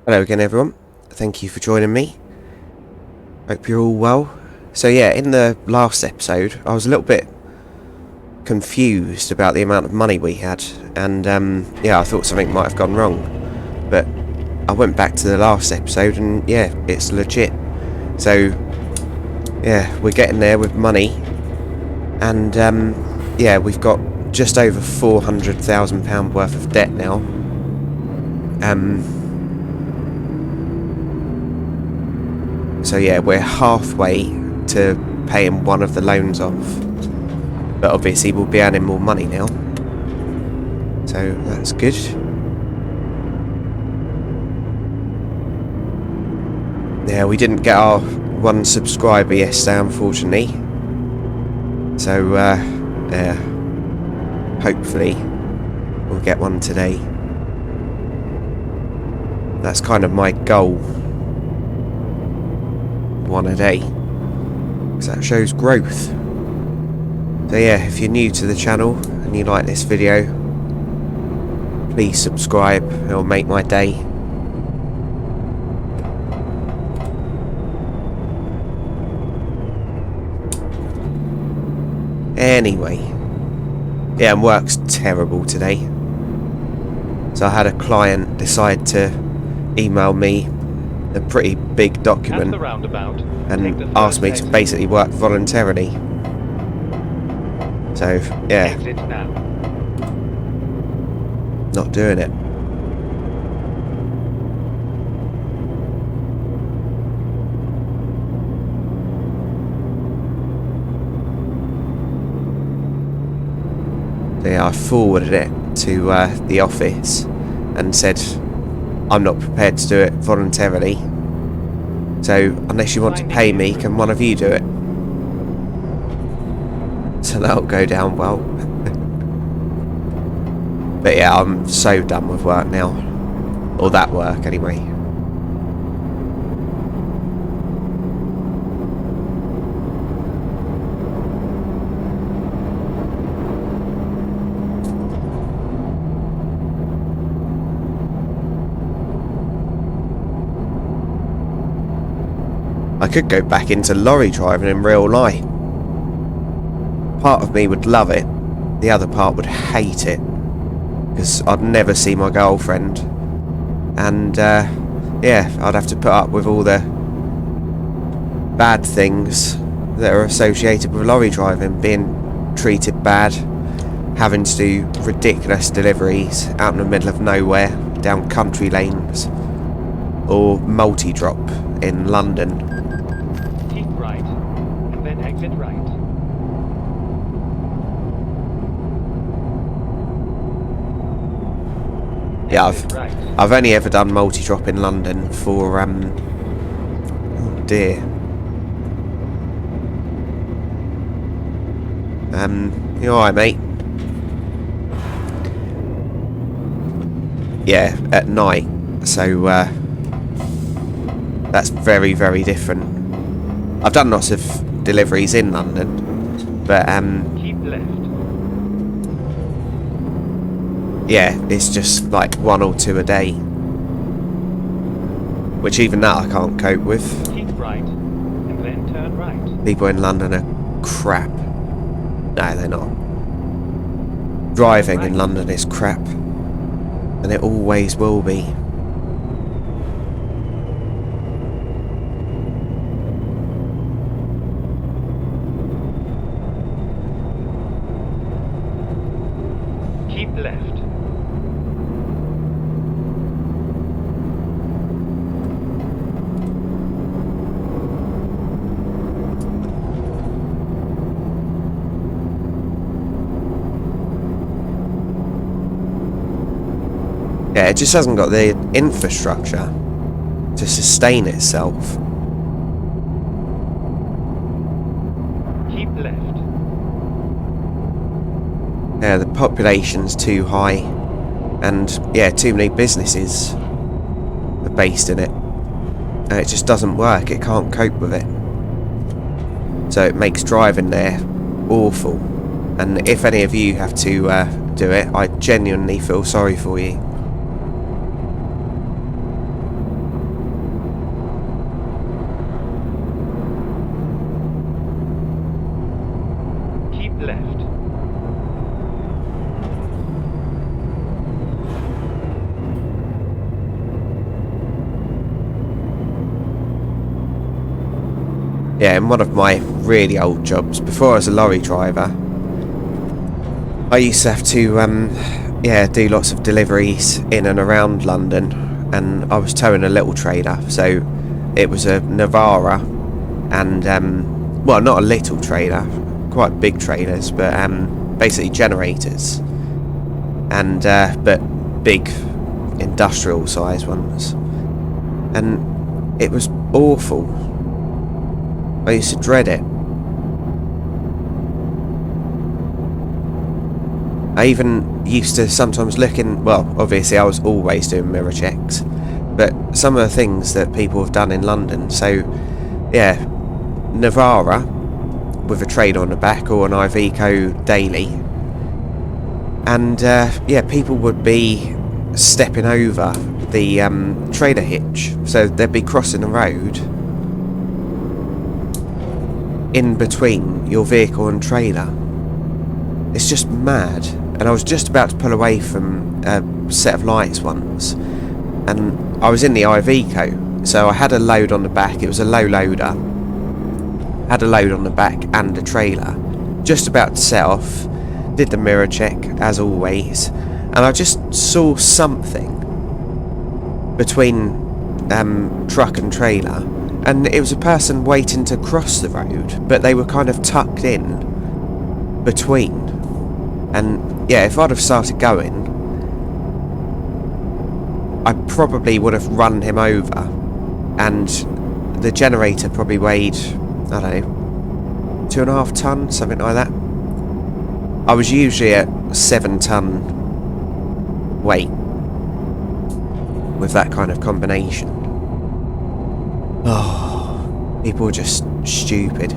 Hello again everyone, thank you for joining me. Hope you're all well. So yeah, in the last episode I was a little bit confused about the amount of money we had, and yeah, I thought something might have gone wrong, but I went back to the last episode and yeah, it's legit. So yeah, we're getting there with money, and yeah, we've got just over £400,000 worth of debt now. So yeah, we're halfway to paying one of the loans off, but obviously we'll be earning more money now, so that's good. Yeah, we didn't get our 1 subscriber yesterday, unfortunately, so yeah, hopefully we'll get one today. That's kind of my goal. 1 a day, because that shows growth. So yeah, if you're new to the channel and you like this video, please subscribe, it'll make my day. Anyway, yeah, and work's terrible today. So I had a client decide to email me a pretty big document and asked me to basically work voluntarily. So yeah, not doing it. So yeah, I forwarded it to the office and said I'm not prepared to do it voluntarily, so unless you want to pay me, can one of you do it? So that'll go down well. But yeah, I'm so done with work now, or that work anyway. I could go back into lorry driving in real life. Part of me would love it, the other part would hate it, because I'd never see my girlfriend, and yeah, I'd have to put up with all the bad things that are associated with lorry driving, being treated bad, having to do ridiculous deliveries out in the middle of nowhere, down country lanes, or multi-drop in London. Exit right. Yeah, I've only ever done multi-drop in London for oh dear. You alright, mate? Yeah, at night. So that's very, very different. I've done lots of deliveries in London, but keep left. yeah, it's just like 1 or 2 a day, which even that I can't cope with. Keep right and then turn right. People in London are crap. No, they're not. Driving in London is crap, and it always will be. Keep left. Yeah, it just hasn't got the infrastructure to sustain itself. Keep left. Yeah, the population's too high, and yeah, too many businesses are based in it, and it just doesn't work. It can't cope with it, so it makes driving there awful. And if any of you have to do it, I genuinely feel sorry for you. yeah, in one of my really old jobs, before I was a lorry driver, I used to have to, yeah, do lots of deliveries in and around London, and I was towing a little trailer, so it was a Navara, and, well, not a little trailer, quite big trailers, but basically generators, and but big industrial size ones, and it was awful. I used to dread it. I even used to sometimes look in, well, obviously I was always doing mirror checks, but some of the things that people have done in London, so yeah, Navara with a trailer on the back or an Iveco daily, and yeah, people would be stepping over the trailer hitch, so they'd be crossing the road in between your vehicle and trailer. It's just mad. And I was just about to pull away from a set of lights once, and I was in the Iveco, so I had a load on the back. It was a low loader, had a load on the back and a trailer, just about to set off, did the mirror check as always, and I just saw something between truck and trailer, and it was a person waiting to cross the road, but they were kind of tucked in between. And yeah, if I'd have started going, I probably would have run him over, and the generator probably weighed, I don't know, 2.5 ton, something like that. I was usually at 7 ton weight with that kind of combination. Oh, people are just stupid.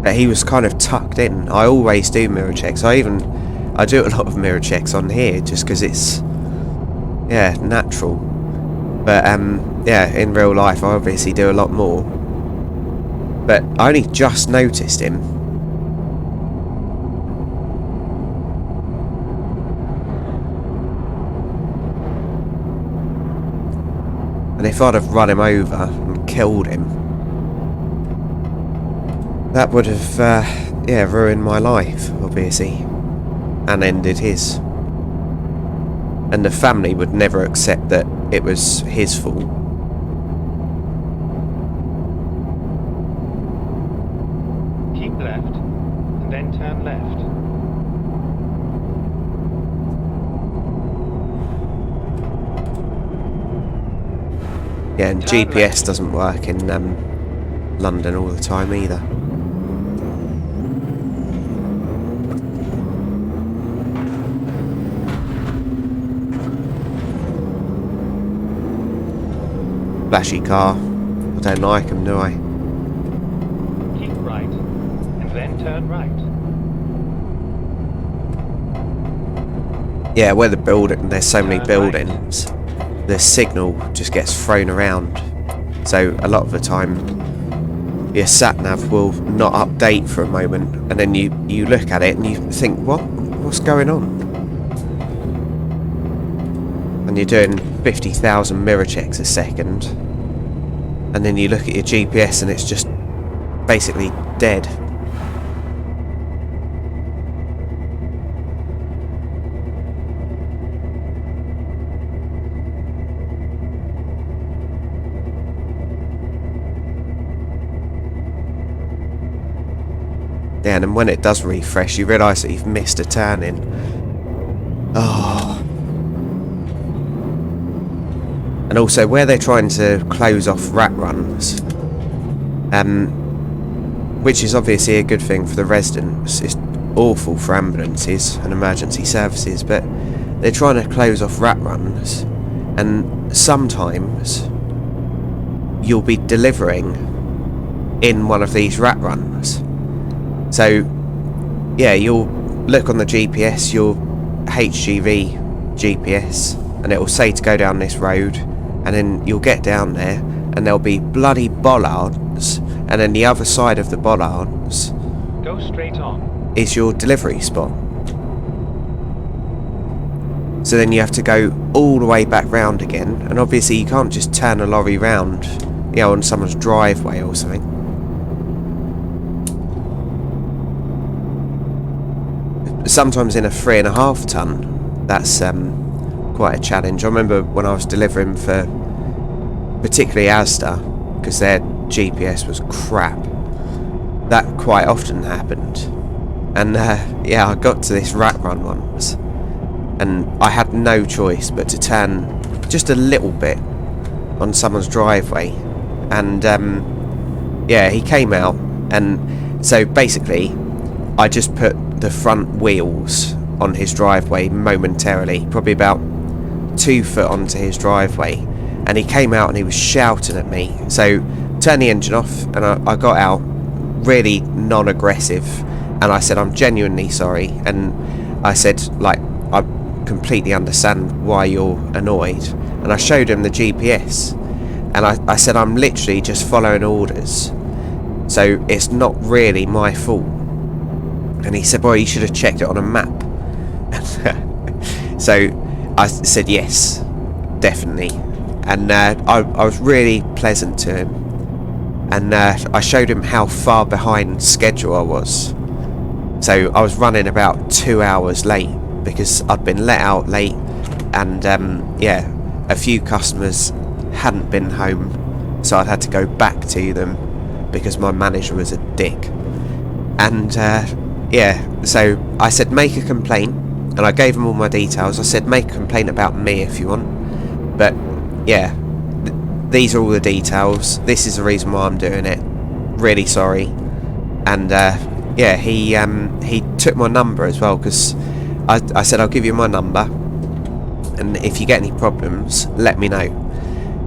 But he was kind of tucked in. I always do mirror checks. I do a lot of mirror checks on here just because it's, yeah, natural. But yeah, in real life I obviously do a lot more. But I only just noticed him. And if I'd have run him over and killed him, that would have, yeah, ruined my life, obviously, and ended his. And the family would never accept that it was his fault. Keep left, and then turn left. Yeah, and Turn GPS left. doesn't work in London all the time either. Flashy car. I don't like them, do I? Keep right, and then turn right. Yeah, where the building, there's so many Turn buildings, the signal just gets thrown around. So a lot of the time, your sat-nav will not update for a moment, and then you look at it and you think, what's going on? And you're doing 50,000 mirror checks a second, and then you look at your GPS and it's just basically dead. Yeah, and then when it does refresh, you realise that you've missed a turn-in. Oh. And also, where they're trying to close off rat runs, which is obviously a good thing for the residents, it's awful for ambulances and emergency services, but they're trying to close off rat runs, and sometimes you'll be delivering in one of these rat runs. So, yeah, you'll look on the GPS, your HGV GPS, and it will say to go down this road, and then you'll get down there, and there'll be bloody bollards and then the other side of the bollards Go straight on. is your delivery spot. So then you have to go all the way back round again, and obviously you can't just turn a lorry round, you know, on someone's driveway or something. Sometimes in a 3.5 ton, that's quite a challenge. I remember when I was delivering for particularly Asda, because their GPS was crap, that quite often happened. And yeah, I got to this rat run once, and I had no choice but to turn just a little bit on someone's driveway. And yeah, he came out, and so basically I just put the front wheels on his driveway momentarily, probably about 2 foot onto his driveway, and he came out and he was shouting at me. So turned the engine off, and I got out, really non-aggressive, and I said, I'm genuinely sorry, and I said, like, I completely understand why you're annoyed, and I showed him the GPS, and I said, I'm literally just following orders, so it's not really my fault. And he said, well, you should have checked it on a map. So I said, yes, definitely. And I was really pleasant to him, and I showed him how far behind schedule I was. So I was running about 2 hours late because I'd been let out late, and yeah, a few customers hadn't been home, so I'd had to go back to them because my manager was a dick. And yeah, so I said, make a complaint, and I gave him all my details. I said, make a complaint about me if you want, but yeah, these are all the details, this is the reason why I'm doing it, really sorry. And yeah, he took my number as well, because I said, I'll give you my number, and if you get any problems, let me know.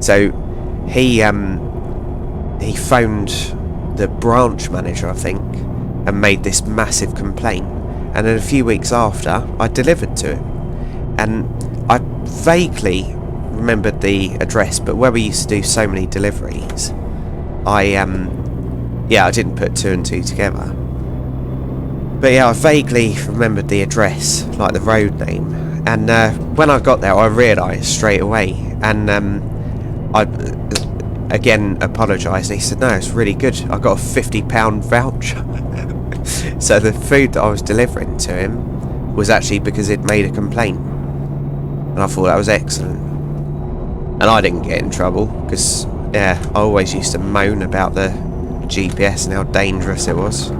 So he phoned the branch manager, I think, and made this massive complaint, and then a few weeks after I delivered to him. And I vaguely remembered the address, but where we used to do so many deliveries, yeah, I didn't put 2 and 2 together. But yeah, I vaguely remembered the address, like the road name, and when I got there I realised straight away, and I again apologised, and he said, no, it's really good, I got a £50 voucher. So the food that I was delivering to him was actually because he'd made a complaint, and I thought that was excellent. And I didn't get in trouble, because yeah, I always used to moan about the GPS and how dangerous it was.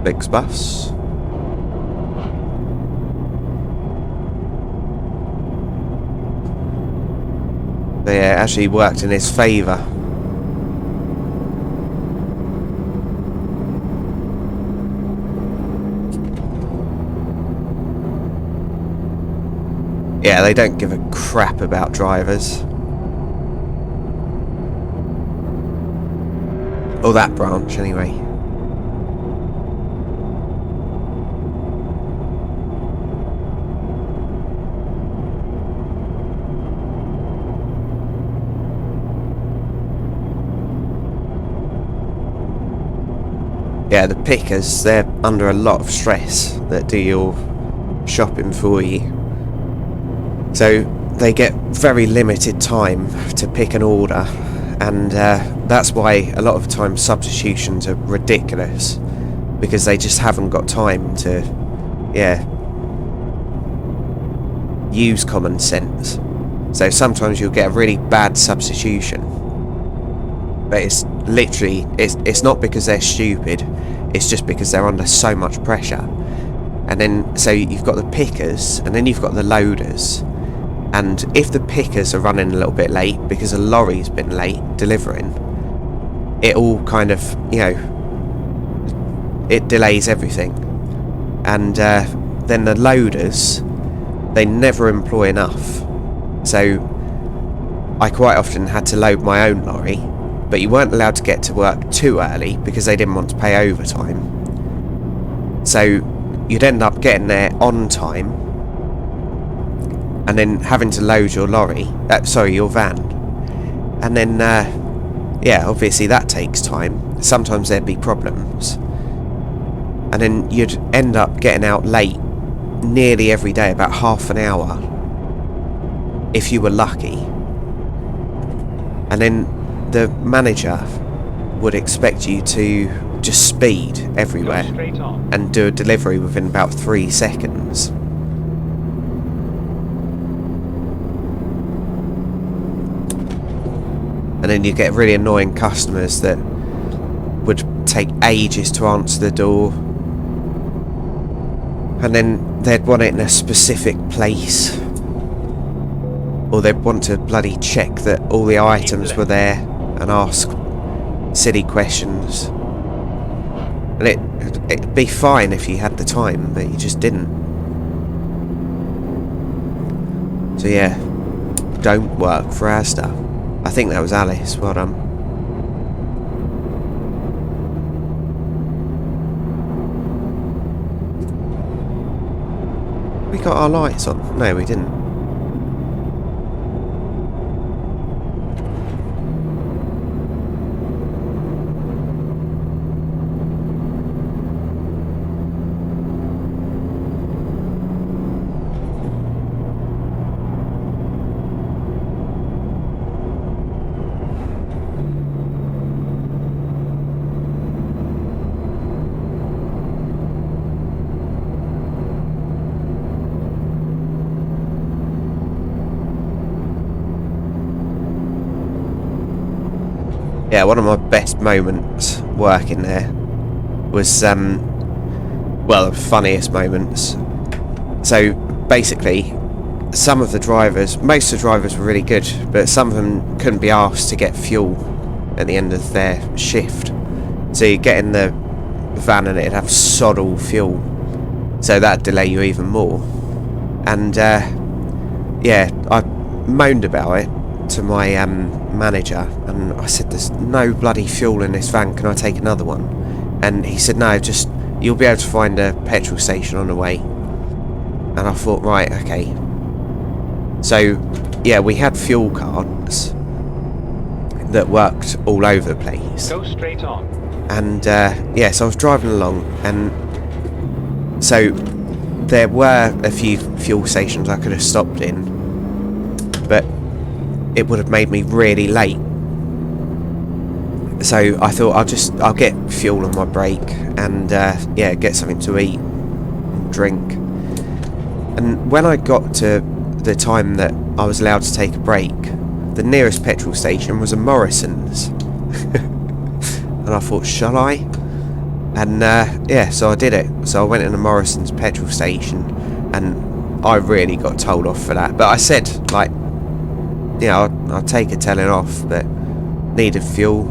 Big's bus. But yeah, it actually worked in his favour. Yeah, they don't give a crap about drivers. Or that branch, anyway. Yeah, the pickers, they're under a lot of stress that do your shopping for you. So they get very limited time to pick an order, and that's why a lot of times substitutions are ridiculous, because they just haven't got time to, yeah, use common sense. So sometimes you'll get a really bad substitution, but it's literally, it's not because they're stupid, it's just because they're under so much pressure. And then, so you've got the pickers, and then you've got the loaders. And if the pickers are running a little bit late because a lorry's been late delivering, it all kind of, you know, it delays everything. And then the loaders, they never employ enough. So I quite often had to load my own lorry, but you weren't allowed to get to work too early because they didn't want to pay overtime. So you'd end up getting there on time, and then having to load your lorry, sorry, your van, and then yeah, obviously that takes time. Sometimes there'd be problems, and then you'd end up getting out late nearly every day, about half an hour if you were lucky. And then the manager would expect you to just speed everywhere and do a delivery within about 3 seconds. And then you get really annoying customers that would take ages to answer the door, and then they'd want it in a specific place, or they'd want to bloody check that all the items were there and ask silly questions. And it'd be fine if you had the time, but you just didn't. So yeah, don't work for Asda. I think that was Alice. Well done. We got our lights on. No, we didn't. Yeah, one of my best moments working there was, well, the funniest moments. So, basically, some of the drivers, most of the drivers were really good, but some of them couldn't be asked to get fuel at the end of their shift. So you get in the van and it'd have sod all fuel, so that'd delay you even more. And, yeah, I moaned about it to my manager, and I said, there's no bloody fuel in this van, can I take another one? And he said, no, just you'll be able to find a petrol station on the way. And I thought, right, okay. So yeah, we had fuel cards that worked all over the place. Go straight on. And yeah, so I was driving along, and so there were a few fuel stations I could have stopped in, but it would have made me really late. So I thought I'll get fuel on my break, and yeah, get something to eat and drink. And when I got to the time that I was allowed to take a break, the nearest petrol station was a Morrison's. And I thought, shall I? And yeah, so I did it. So I went in a Morrison's petrol station, and I really got told off for that. But I said, like, you know, I'll take a telling off, but needed fuel,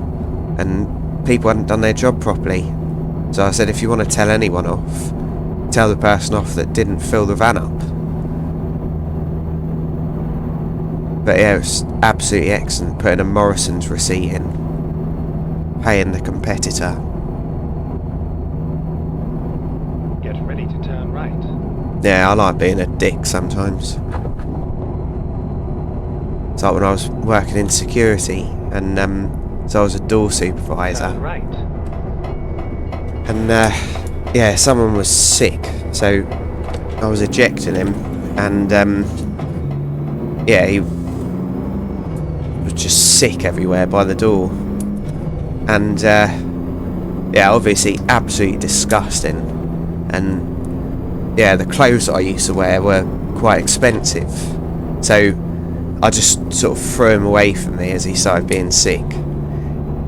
and people hadn't done their job properly. So I said, if you want to tell anyone off, tell the person off that didn't fill the van up. But yeah, it was absolutely excellent, putting a Morrison's receipt in, paying the competitor. Get ready to turn right. Yeah, I like being a dick sometimes. It's like when I was working in security, and so I was a door supervisor. Turn right. And yeah, someone was sick, so I was ejecting him, and yeah, he was just sick everywhere by the door, and yeah, obviously absolutely disgusting. And yeah, the clothes that I used to wear were quite expensive, so I just sort of threw him away from me as he started being sick.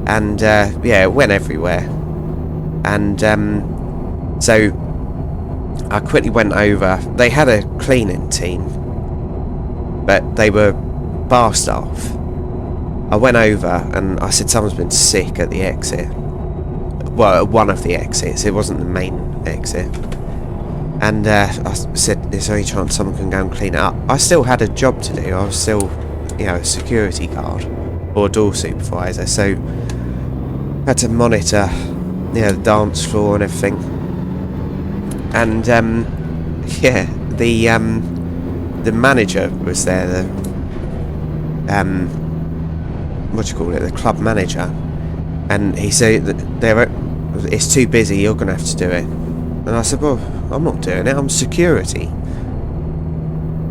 And yeah, it went everywhere. And so I quickly went over. They had a cleaning team, but they were bar staff. I went over and I said, someone's been sick at the exit. Well, at one of the exits. It wasn't the main exit. And I said, there's any chance someone can go and clean it up. I still had a job to do. I was still, you know, a security guard or door supervisor, so I had to monitor, you know, the dance floor and everything. And yeah, the the manager was there, the what do you call it, the club manager, and he said that it's too busy, you're gonna have to do it. And I said, well, I'm not doing it, I'm security.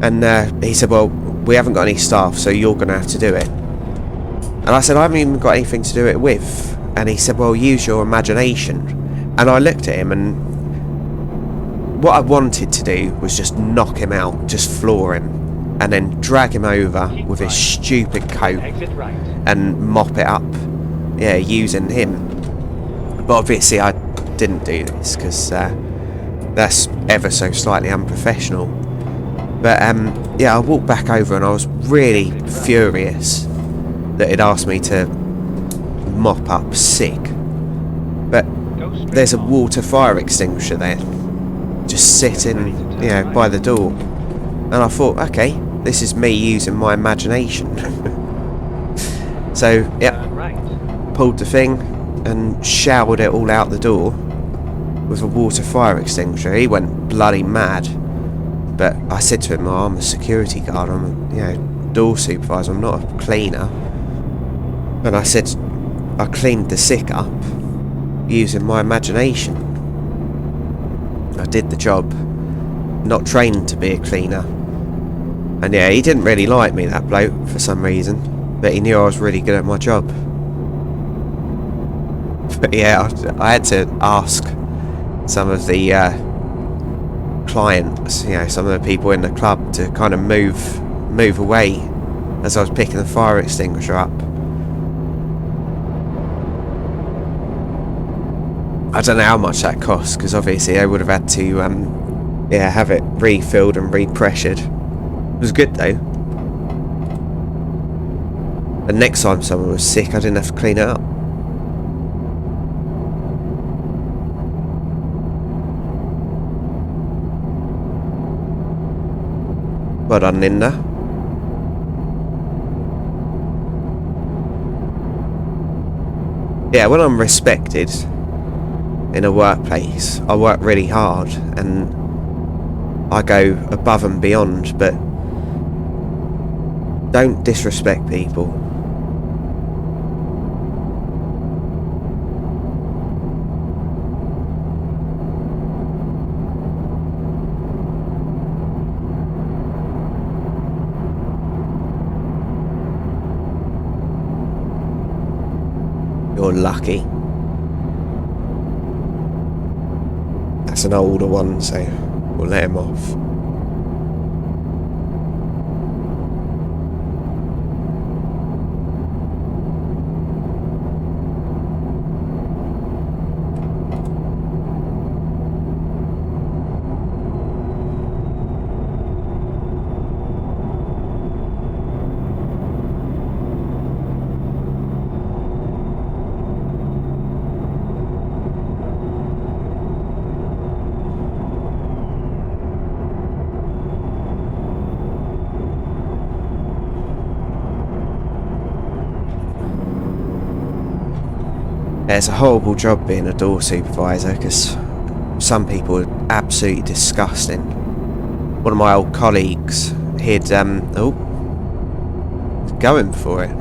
And he said, well, we haven't got any staff, so you're gonna have to do it. And I said, I haven't even got anything to do it with. And he said, well, use your imagination. And I looked at him, and what I wanted to do was just knock him out, just floor him, and then drag him over with his stupid coat and mop it up, yeah, using him. But obviously I didn't do this, because that's ever so slightly unprofessional. But yeah, I walked back over and I was really furious that he'd asked me to mop up sick. But there's a water fire extinguisher there, just sitting, you know, by the door. And I thought, okay, this is me using my imagination. So, yeah, pulled the thing and showered it all out the door with a water fire extinguisher. He went bloody mad. But I said to him, oh, I'm a security guard, I'm a, you know, door supervisor, I'm not a cleaner. And I said, I cleaned the sick up using my imagination. I did the job, not trained to be a cleaner. And yeah, he didn't really like me, that bloke, for some reason, but he knew I was really good at my job. But yeah, I had to ask some of the clients, you know, some of the people in the club, to kind of move away as I was picking the fire extinguisher up. I don't know how much that cost, because obviously I would have had to yeah, have it refilled and repressured. It was good though. And next time someone was sick, I didn't have to clean it up. Well done, Linda. Yeah, when I'm respected in a workplace, I work really hard and I go above and beyond, but don't disrespect people. You're lucky. That's an older one, so we'll let him off. It's a horrible job being a door supervisor, because some people are absolutely disgusting. One of my old colleagues, he'd oh, going for it.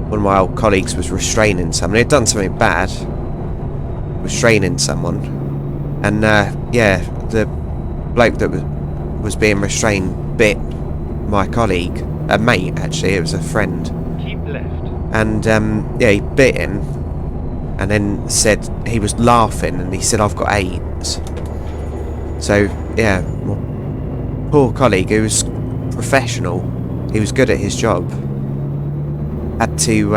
One of my old colleagues was restraining someone. He'd done something bad, restraining someone, and yeah, the bloke that was being restrained bit my colleague, a mate actually. It was a friend. Keep left. And yeah, he bit him, and then said he was laughing, and he said, I've got AIDS. So yeah, my poor colleague, who was professional, he was good at his job, had to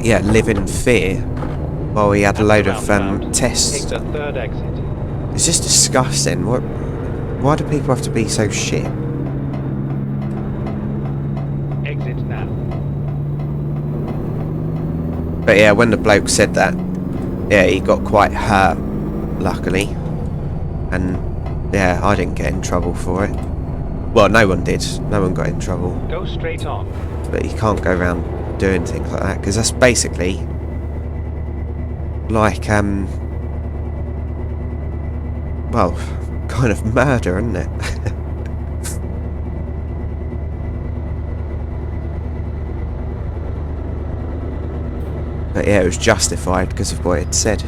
yeah, live in fear while he had a load of tests. Take the third exit. It's just disgusting. Why do people have to be so shit? Exit now. But yeah, when the bloke said that, yeah, he got quite hurt, luckily. And yeah, I didn't get in trouble for it. Well, no one did. No one got in trouble. Go straight on. But you can't go around doing things like that, because that's basically like, well, kind of murder, isn't it? But yeah, it was justified because of what it said.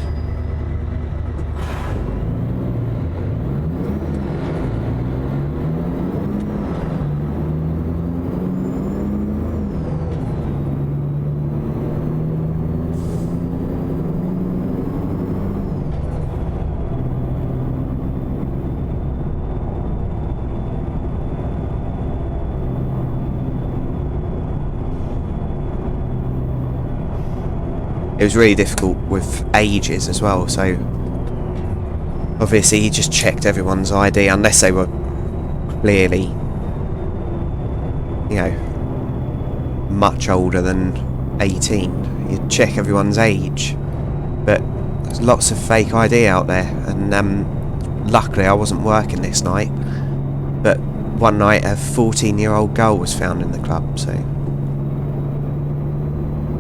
It was really difficult with ages as well, so obviously he just checked everyone's ID unless they were clearly, you know, much older than 18. You'd check everyone's age, but there's lots of fake ID out there, and luckily I wasn't working this night, but one night a 14-year-old girl was found in the club, so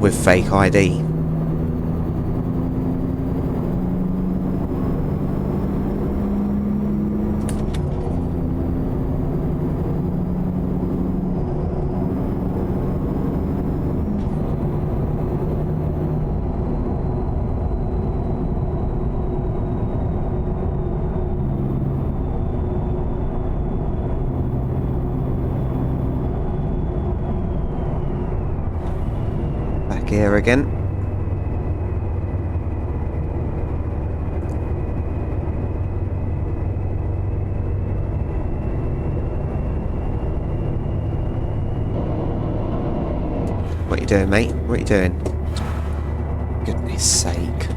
with fake ID. Here again. What are you doing, mate? What are you doing? Goodness sake.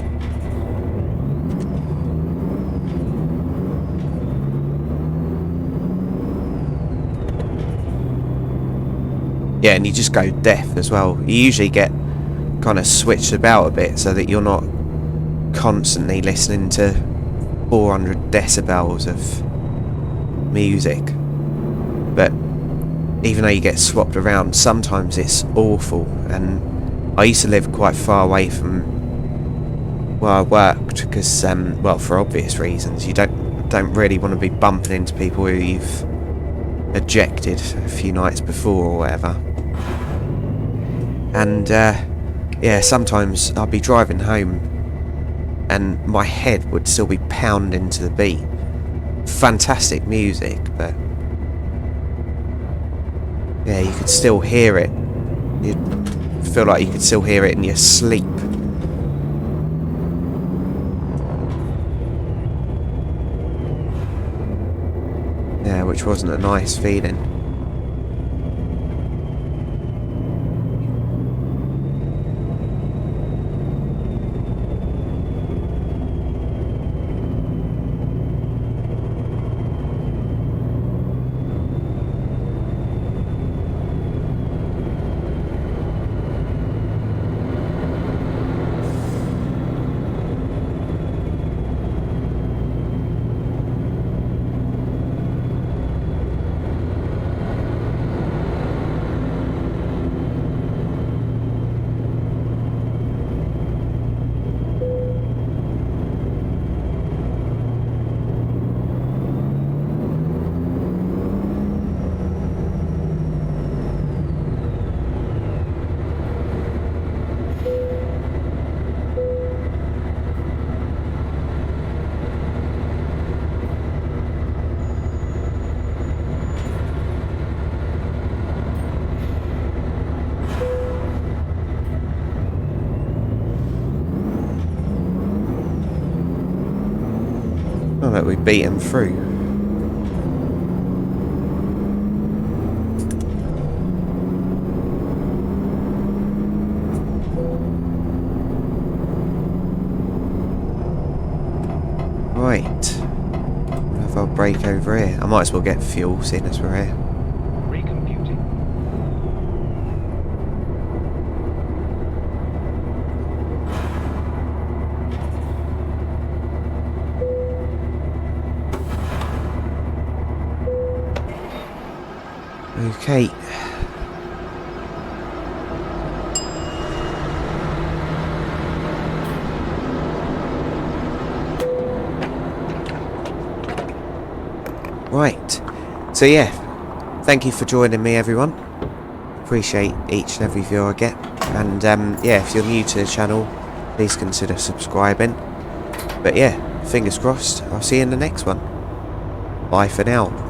Yeah, and you just go deaf as well. You usually get kind of switched about a bit so that you're not constantly listening to 400 decibels of music. But even though you get swapped around, sometimes it's awful. And I used to live quite far away from where I worked because, well, for obvious reasons, you don't really want to be bumping into people who you've ejected a few nights before or whatever. And yeah, sometimes I'd be driving home and my head would still be pounding to the beat. Fantastic music, but yeah, you could still hear it. You'd feel like you could still hear it in your sleep. Yeah, which wasn't a nice feeling. Oh, look, we beat him through. Right. Have our break over here. I might as well get fuel, seeing as we're here. Recomputing. Okay. Right. So yeah, thank you for joining me, everyone. Appreciate each and every view I get. And yeah, if you're new to the channel, please consider subscribing. But yeah, fingers crossed. I'll see you in the next one. Bye for now.